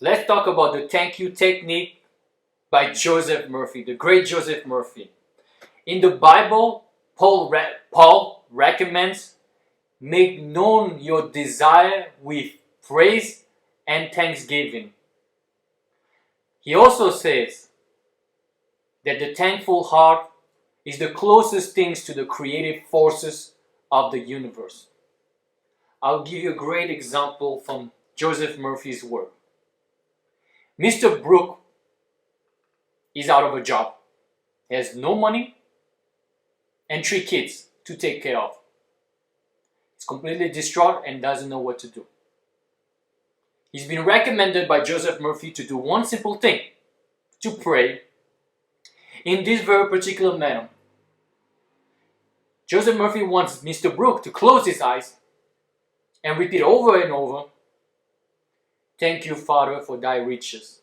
Let's talk about the thank you technique by Joseph Murphy, the great Joseph Murphy. In the Bible, Paul recommends make known your desire with praise and thanksgiving. He also says that the thankful heart is the closest things to the creative forces of the universe. I'll give you a great example from Joseph Murphy's work. Mr. Brooke is out of a job. He has no money and 3 kids to take care of. He's completely distraught and doesn't know what to do. He's been recommended by Joseph Murphy to do one simple thing, to pray in this very particular manner. Joseph Murphy wants Mr. Brooke to close his eyes and repeat over and over, "Thank you, Father, for thy riches.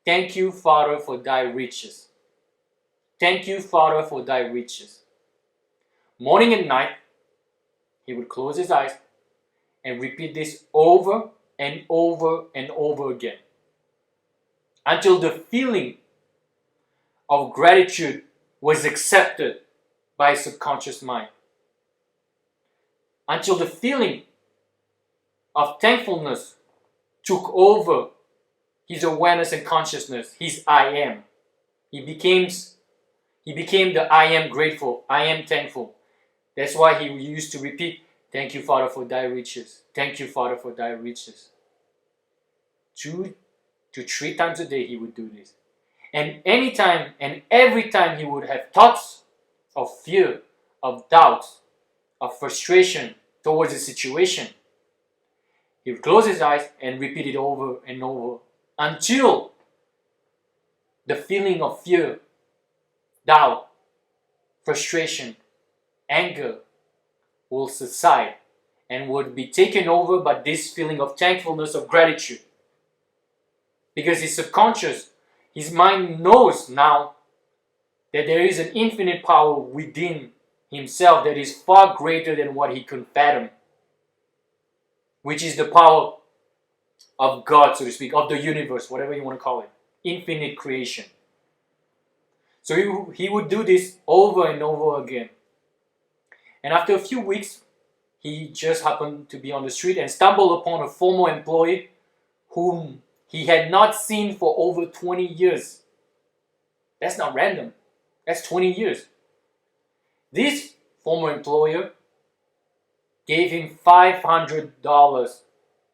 Thank you, Father, for thy riches. Thank you, Father, for thy riches." Morning and night, he would close his eyes and repeat this over and over and over again until the feeling of gratitude was accepted by his subconscious mind. Until the feeling of thankfulness took over his awareness and consciousness, his I am. He became the I am grateful, I am thankful. That's why he used to repeat, "Thank you, Father, for thy riches. Thank you, Father, for thy riches." 2 to 3 times a day he would do this. And anytime and every time he would have thoughts of fear, of doubt, of frustration towards the situation, he would close his eyes and repeat it over and over until the feeling of fear, doubt, frustration, anger will subside and would be taken over by this feeling of thankfulness, of gratitude. Because his subconscious, his mind knows now that there is an infinite power within himself that is far greater than what he can fathom, which is the power of God, so to speak, of the universe, whatever you want to call it, infinite creation. So he would do this over and over again. And after a few weeks, he just happened to be on the street and stumbled upon a former employee whom he had not seen for over 20 years. That's not random. That's 20 years. This former employer gave him $500,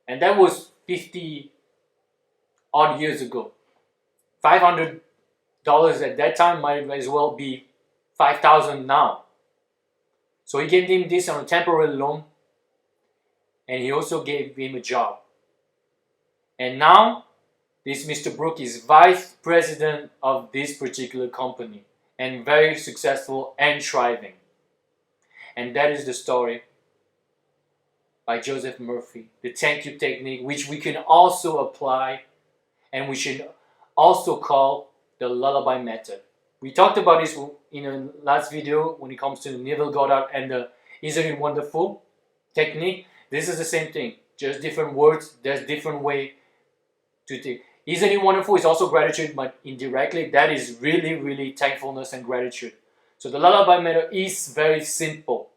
and that was 50 odd years ago. $500 at that time might as well be $5,000 now. So he gave him this on a temporary loan, and he also gave him a job. And now, this Mr. Brooke is vice president of this particular company and very successful and thriving. And that is the story by Joseph Murphy, the thank you technique, which we can also apply and we should also call the lullaby method. We talked about this in a last video when it comes to Neville Goddard and the Isn't It Wonderful technique. This is the same thing, just different words. There's different way to think. Isn't it wonderful? It's also gratitude, but indirectly, that is really, really thankfulness and gratitude. So the lullaby method is very simple.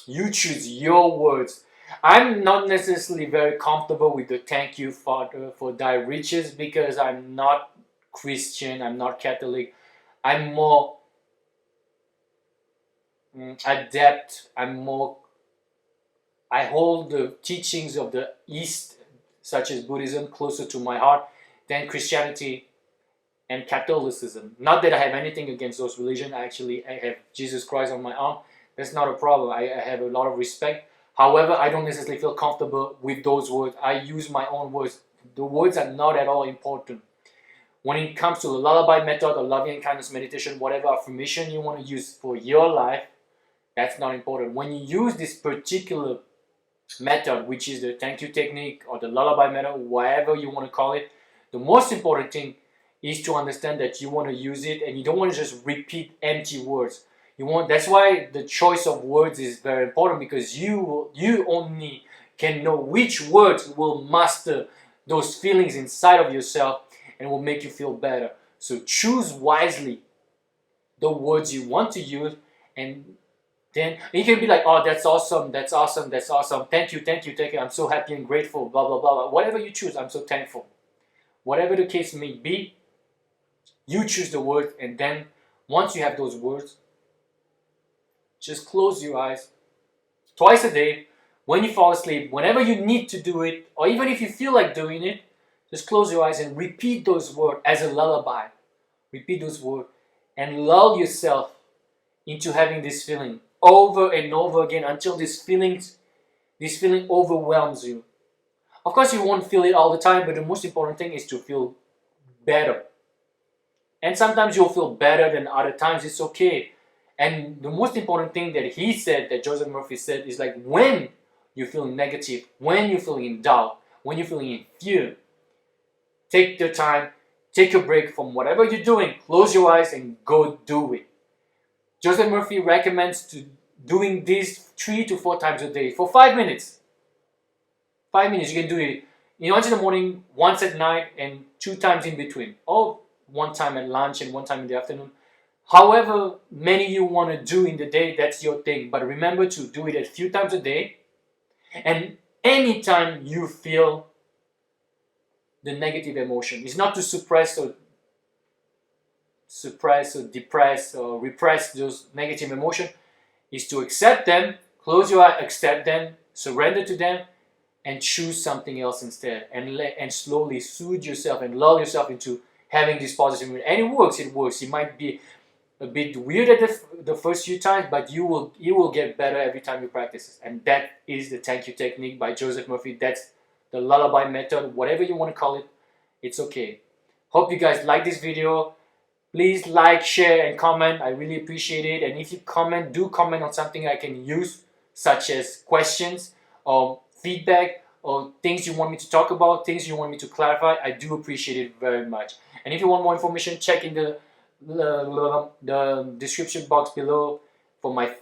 You choose your words. I'm not necessarily very comfortable with the "Thank you, Father, for thy riches" because I'm not Christian, I'm not Catholic. I'm more adept. I hold the teachings of the East, such as Buddhism, closer to my heart than Christianity and Catholicism. Not that I have anything against those religions. I have Jesus Christ on my arm. That's not a problem. I have a lot of respect. However, I don't necessarily feel comfortable with those words. I use my own words. The words are not at all important. When it comes to the lullaby method or loving and kindness meditation, whatever affirmation you want to use for your life, that's not important. When you use this particular method, which is the thank you technique or the lullaby method, whatever you want to call it, the most important thing is to understand that you want to use it and you don't want to just repeat empty words. That's why the choice of words is very important, because you only can know which words will master those feelings inside of yourself and will make you feel better. So choose wisely the words you want to use, and then you can be like, oh, that's awesome, that's awesome, that's awesome. Thank you, thank you, thank you. I'm so happy and grateful, blah, blah, blah, blah. Whatever you choose, I'm so thankful. Whatever the case may be, you choose the words, and then once you have those words, just close your eyes twice a day, when you fall asleep, whenever you need to do it, or even if you feel like doing it, just close your eyes and repeat those words as a lullaby. Repeat those words and lull yourself into having this feeling over and over again until this feeling overwhelms you. Of course, you won't feel it all the time, but the most important thing is to feel better. And sometimes you'll feel better than other times. It's okay. And the most important thing that he said, that Joseph Murphy said, is like, when you're feeling negative, when you're feeling in doubt, when you're feeling in fear, take the time, take a break from whatever you're doing, close your eyes and go do it. Joseph Murphy recommends to doing this 3 to 4 times a day for 5 minutes. 5 minutes, you can do it once in the morning, once at night, and 2 times in between. Or 1 time at lunch and 1 time in the afternoon. However many you want to do in the day, that's your thing. But remember to do it a few times a day. And anytime you feel the negative emotion, it's not to suppress or depress or repress those negative emotions. It's to accept them, close your eyes, accept them, surrender to them, and choose something else instead. And slowly soothe yourself and lull yourself into having this positive mood. And it works. It might be a bit weird at the first few times, but you will get better every time you practice. And that is the thank you technique by Joseph Murphy. That's the lullaby method, whatever you want to call it. It's okay. Hope you guys like this video. Please like, share, and comment. I really appreciate it. And if you comment, do comment on something I can use, such as questions or feedback or things you want me to talk about, things you want me to clarify. I do appreciate it very much. And if you want more information, check in the description box below for my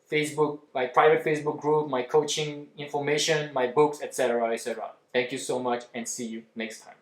private Facebook group, my coaching information, my books, etc. etc. Thank you so much, and see you next time.